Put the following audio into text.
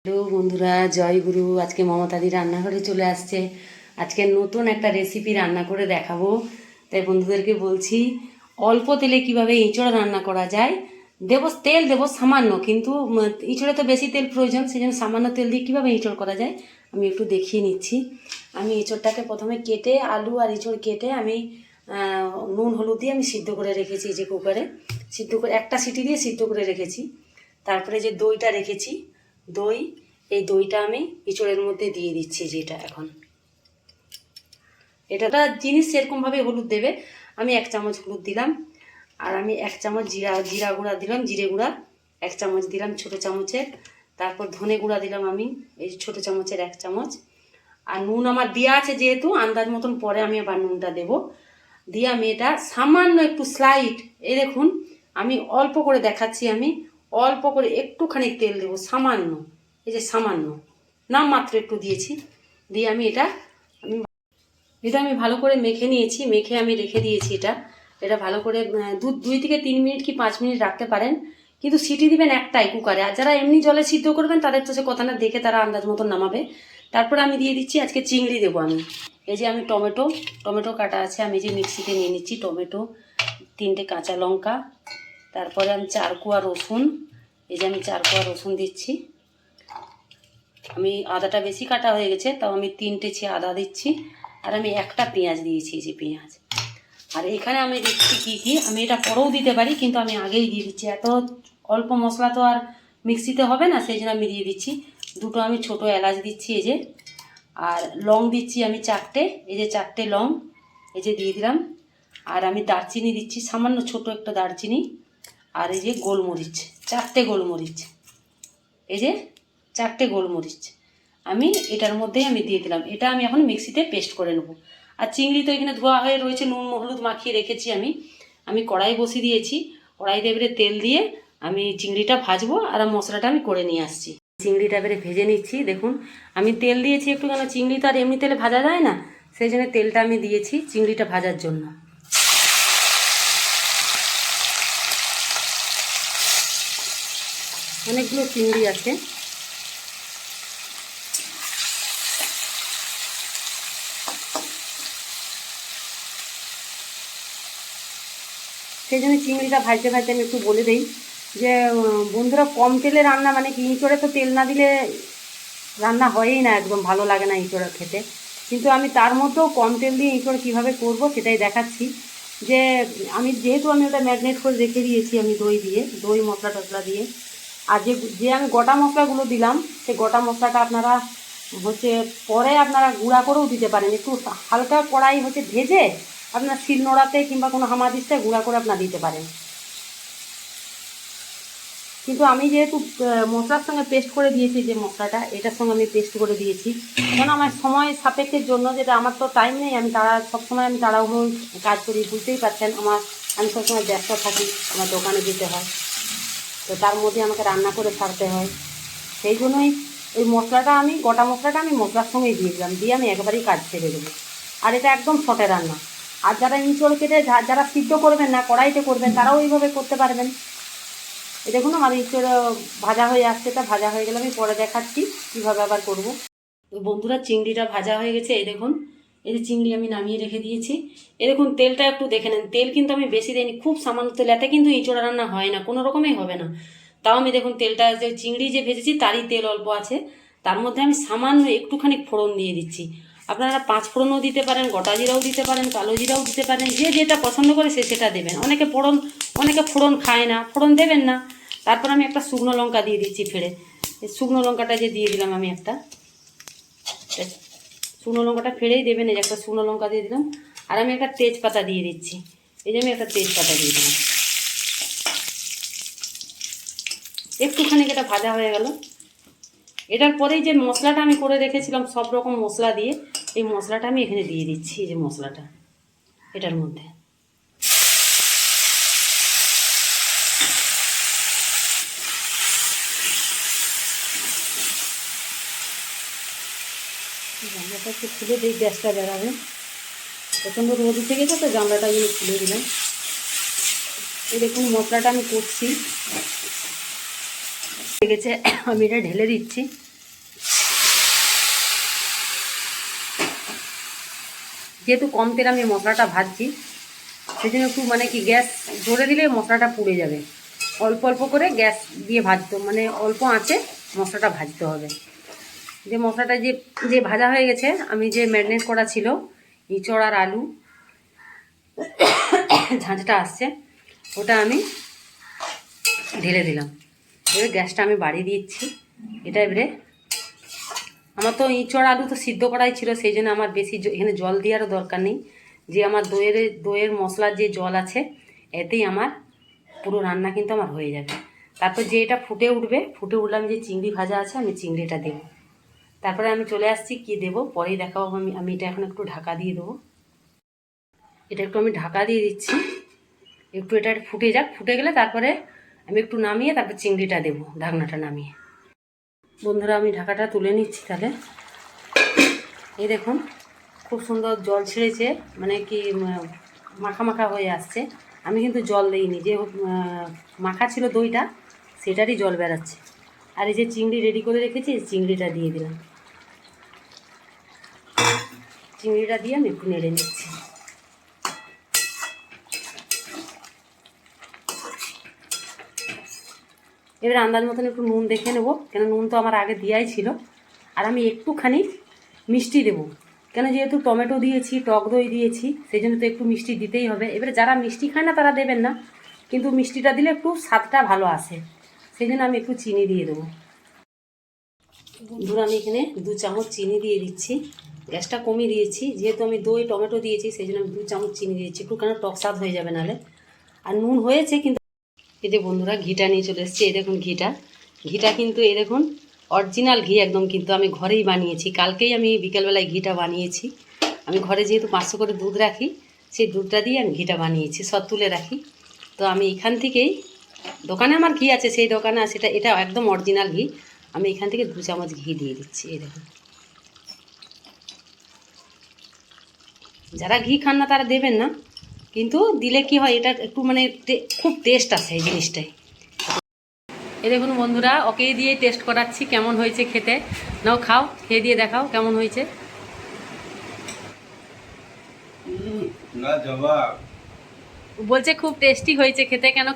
Hello বন্ধুরা, জয় গুরু। আজকে মমতাদি রান্নাঘরে চলে আসছে। আজকে নতুন একটা রেসিপি রান্না করে দেখাবো। তাই বন্ধুদেরকে বলছি অল্প তেলে কিভাবে এঁচোড় রান্না করা যায়। তেল দেবো সামান্য, কিন্তু এঁচোড়ে তো বেশি তেল প্রয়োজন, সেই জন্য সামান্য তেল দিয়ে কীভাবে এঁচোড় করা যায় আমি একটু দেখিয়ে নিচ্ছি। আমি এঁচোড়টাকে প্রথমে কেটে, আলু আর এঁচোড় কেটে আমি নুন হলুদ দিয়ে আমি সিদ্ধ করে রেখেছি, যে কুকারে সিদ্ধ করে একটা সিটি দিয়ে সিদ্ধ করে রেখেছি। তারপরে যে দইটা রেখেছি, এই দইটা আমি এঁচোড়ের মধ্যে দিয়ে দিচ্ছি। যেটা এখন এটা জিনিস সেরকমভাবে হলুদ দেবে। আমি 1 চামচ হলুদ দিলাম, আর আমি 1 চামচ জিরা গুঁড়া দিলাম, জিরে গুঁড়া 1 চামচ দিলাম ছোটো চামচের। তারপর ধনে গুঁড়া দিলাম আমি এই ছোটো চামচের 1 চামচ। আর নুন আমার দেওয়া আছে যেহেতু, আন্দাজ মতন পরে আমি আবার নুনটা দেবো। দিয়ে আমি এটা সামান্য একটু স্লাইড, এই দেখুন আমি অল্প করে দেখাচ্ছি, আমি অল্প করে একটুখানি তেল দেবো, সামান্য, এই যে সামান্য নামমাত্র একটু দিয়েছি। দিয়ে আমি এটা আমি ভালো করে মেখে নিয়েছি, মেখে আমি রেখে দিয়েছি। এটা ভালো করে 2 থেকে 3 মিনিট কি 5 মিনিট রাখতে পারেন, কিন্তু সিটি দিবেন একটাই কুকারে। আর যারা এমনি জলে সিদ্ধ করবেন তাদের তো সে কথা না, দেখে তারা আন্দাজ মতন নামাবে। তারপরে আমি দিয়ে দিচ্ছি আজকে চিংড়ি দেবো আমি। এই যে আমি টমেটো কাটা আছে, আমি যে মিক্সিতে নিয়ে নিচ্ছি টমেটো, 3টে কাঁচা লঙ্কা, তারপরে আমি 4 কোয়া রসুন, এই যে আমি 4 কোয়া রসুন দিচ্ছি। আমি আদাটা বেশি কাটা হয়ে গেছে, তাও আমি 3টে আদা দিচ্ছি। আর আমি একটা পেঁয়াজ দিয়েছি, এই যে পেঁয়াজ। আর এখানে আমি দিচ্ছি কি আমি এটা পরেও দিতে পারি, কিন্তু আমি আগেই দিয়ে দিচ্ছি। এত অল্প মশলা তো আর মিক্সিতে হবে না, সেই জন্য আমি দিয়ে দিচ্ছি। 2টো আমি ছোটো এলাচ দিচ্ছি, এই যে। আর লং দিচ্ছি আমি 4টে, এই যে 4টে লং, এই যে দিয়ে দিলাম। আর আমি দারচিনি দিচ্ছি, সামান্য ছোট একটা দারচিনি। আর এই যে গোলমরিচ, 4টে গোলমরিচ, এই যে 4টে গোলমরিচ আমি এটার মধ্যেই আমি দিয়ে দিলাম। এটা আমি এখন মিক্সিতে পেস্ট করে নেব। আর চিংড়ি তো এখানে ধোয়া হয়ে রয়েছে, নুন হলুদ মাখিয়ে রেখেছি আমি কড়াই বসিয়ে দিয়েছি। কড়াইতে এবারে তেল দিয়ে আমি চিংড়িটা ভাজবো, আর মশলাটা আমি করে নিয়ে আসছি। চিংড়িটা এবারে ভেজে নিচ্ছি। দেখুন আমি তেল দিয়েছি একটু, কেন চিংড়ি তো আর এমনি তেলে ভাজা যায় না, সেই জন্য তেলটা আমি দিয়েছি চিংড়িটা ভাজার জন্য। অনেকগুলো চিংড়ি আছে, সেই জন্য চিংড়িটা ভাজতে ভাজতে আমি একটু বলে দিই যে বন্ধুরা, কম তেলে রান্না মানে কি, ইঁচড়ে তো তেল না দিলে রান্না হয়ই না, একদম ভালো লাগে না ইঁচড় খেতে। কিন্তু আমি তার মধ্যেও কম তেল দিয়ে ইঁচড় কীভাবে করব সেটাই দেখাচ্ছি। যে আমি ওটা ম্যারিনেট করে রেখে দিয়েছি আমি দই মশলা টশলা দিয়ে। আর যে আমি গোটা মশলাগুলো দিলাম, সেই গোটা মশলাটা আপনারা পরে আপনারা গুঁড়া করেও দিতে পারেন। একটু হালকা কড়াই ভেজে আপনার শিল নোড়াতে কিংবা কোনো হামাদিস্তায় গুঁড়া করে আপনার দিতে পারেন। কিন্তু আমি যেহেতু মশলার সঙ্গে পেস্ট করে দিয়েছি, যে মশলাটা এটার সঙ্গে আমি পেস্ট করে দিয়েছি, কারণ আমার সময় সাপেক্ষের জন্য, যেটা আমার তো টাইম নেই, আমি সবসময় আমি তাড়াহুড়ো কাজ করি, বুঝতেই পারছেন। আমি সবসময় ব্যস্ত থাকি, আমার দোকানে যেতে হয়, তো তার মধ্যে আমাকে রান্না করে ছাড়তে হয়। সেই জন্যই ওই গোটা মশলাটা আমি মশলার সঙ্গেই দিয়ে দিলাম, দিয়ে আমি একবারেই কাজ ছেড়ে দেবো। আর এটা একদম শর্টে রান্না। আর যারা ইঁচড় কেটে যারা সিদ্ধ করবেন না, কড়াইতে করবেন, তারাও ওইভাবে করতে পারবেন। এই দেখুন আমার ইঁচড় ভাজা হয়ে আসছে, এটা ভাজা হয়ে গেলে আমি পরে দেখাচ্ছি কীভাবে আবার করবো। বন্ধুরা, চিংড়িটা ভাজা হয়ে গেছে। এই দেখুন, এই যে চিংড়ি আমি নামিয়ে রেখে দিয়েছি। এই দেখুন তেলটা একটু দেখে নেন, তেল কিন্তু আমি বেশি দিইনি, খুব সামান্য তেল। এতে কিন্তু ইঁচড় রান্না হয় না, কোনো রকমই হবে না। তাও আমি দেখুন তেলটা, যে চিংড়ি যে ভেজেছি তারই তেল অল্প আছে, তার মধ্যে আমি সামান্য একটুখানি ফোড়ন দিয়ে দিচ্ছি। আপনারা 5 ফোড়নও দিতে পারেন, গোটা জিরাও দিতে পারেন, কালো জিরাও দিতে পারেন, যে যেটা পছন্দ করে সেটা দেবেন। অনেকে ফোড়ন খায় না, ফোড়ন দেবেন না। তারপর আমি একটা শুকনো লঙ্কা দিয়ে দিচ্ছি ফেড়ে। এই শুকনো লঙ্কাটা যে দিয়ে দিলাম আমি একটা, শুকনো লঙ্কাটা ফেড়েই দেবেন। এই যে একটা শুকনো লঙ্কা দিয়ে দিলাম। আর আমি একটা তেজপাতা দিয়ে দিচ্ছি, এই যে আমি একটা তেজপাতা দিয়ে দিলাম। একটুখানি এটা ভাজা হয়ে গেল। এটার পরেই যে মশলাটা আমি করে রেখেছিলাম সব রকম মশলা দিয়ে, এই মশলাটা আমি এখানে দিয়ে দিচ্ছি। এই যে মশলাটা এটার মধ্যে, জানলাটা একটু খুলে দিই, গ্যাসটা বেরাবে। প্রচণ্ড রোদ উঠে গেছে তো জানলাটা আমি খুলে দিলাম। এই দেখুন মশলাটা আমি করছি, গেছে, আমি এটা ঢেলে দিচ্ছি। যেহেতু কম তেলে আমি মশলাটা ভাজছি, সেই জন্য একটু মানে কি গ্যাস ধরে দিলে মশলাটা পুড়ে যাবে। অল্প অল্প করে গ্যাস দিয়ে ভাজতে, মানে অল্প আঁচে মশলাটা ভাজতে হবে। যে মশলাটা যে যে ভাজা হয়ে গেছে, আমি যে ম্যারিনেট করা ছিল ইঁচড় আর আলু, ঝাঁঝটা আসছে, ওটা আমি ঢেলে দিলাম। এবারে গ্যাসটা আমি বাড়িয়ে দিচ্ছি। এটা এবারে আমার তো ইঁচড় আলু তো সিদ্ধ করাই ছিল, সেই জন্য আমার বেশি এখানে জল দেওয়ারও দরকার নেই। যে আমার দইয়ের মশলার যে জল আছে, এতেই আমার পুরো রান্না কিন্তু আমার হয়ে যাবে। তারপর যে এটা ফুটে উঠবে, ফুটে উঠলে আমি যে চিংড়ি ভাজা আছে, আমি চিংড়িটা দেবো। তারপরে আমি চলে আসছি কি দেবো পরেই দেখাবো। আমি এটা এখন একটু ঢাকা দিয়ে দেবো। এটা একটু আমি ঢাকা দিয়ে দিচ্ছি, একটু এটা ফুটে যাক। ফুটে গেলে তারপরে আমি একটু নামিয়ে তারপর চিংড়িটা দেবো, ঢাকনাটা নামিয়ে। বন্ধুরা, আমি ঢাকাটা তুলে নিচ্ছি। তাহলে এই দেখুন খুব সুন্দর জল ছেড়েছে, মানে কি মাখা মাখা হয়ে আসছে। আমি কিন্তু জল দিইনি, যে মাখা ছিল দইটা, সেটারই জল বেরাচ্ছে। আর এই যে চিংড়ি রেডি করে রেখেছি, চিংড়িটা দিয়ে দিলাম। চিংড়িটা দিয়ে আমি একটু নেড়ে নিচ্ছি। এবার আন্দাজ মতন একটু নুন দেখে নেবো, কেন নুন তো আমার আগে দেওয়াই ছিল। আর আমি একটুখানি মিষ্টি দেবো, কেন যেহেতু টমেটো দিয়েছি, টক দই দিয়েছি, সেই জন্য তো একটু মিষ্টি দিতেই হবে। এবারে যারা মিষ্টি খায় না তারা দেবেন না, কিন্তু মিষ্টিটা দিলে একটু স্বাদটা ভালো আসে, সেই জন্য আমি একটু চিনি দিয়ে দেবো। ধরুন আমি এখানে 2 চামচ চিনি দিয়ে দিচ্ছি। গ্যাসটা কমিয়ে দিয়েছি, যেহেতু আমি দই টমেটো দিয়েছি, সেই জন্য আমি 2 চামচ চিনি দিয়েছি, একটু কেন টক স্বাদ হয়ে যাবে নাহলে। আর নুন হয়েছে কিন্তু। এই যে বন্ধুরা, ঘিটা নিয়ে চলে এসেছি। এই দেখুন ঘিটা কিন্তু এই দেখুন অরিজিনাল ঘি একদম, কিন্তু আমি ঘরেই বানিয়েছি। কালকেই আমি বিকেলবেলায় ঘিটা বানিয়েছি। আমি ঘরে যেহেতু 500 করে দুধ রাখি, সেই দুধটা দিয়ে আমি ঘিটা বানিয়েছি, সব তুলে রাখি। তো আমি এখান থেকেই, দোকানে আমার ঘি আছে, সেই দোকানে আছে, এটা একদম অরিজিনাল ঘি। আমি এখান থেকে 2 চামচ ঘি দিয়ে দিচ্ছি। এই দেখুন, যারা ঘি খান না তারা দেবেন না, কিন্তু দিলে কি হয়, এটা একটু মানে খুব টেস্ট আসে এই জিনিসটাই। এই দেখুন বন্ধুরা, ওকেই দিয়ে টেস্ট করাচ্ছি কেমন হয়েছে খেতে। নাও খাও, খেয়ে দিয়ে দেখাও কেমন হয়েছে। না জবাব বলছে খুব টেস্টি হয়েছে খেতে। কেন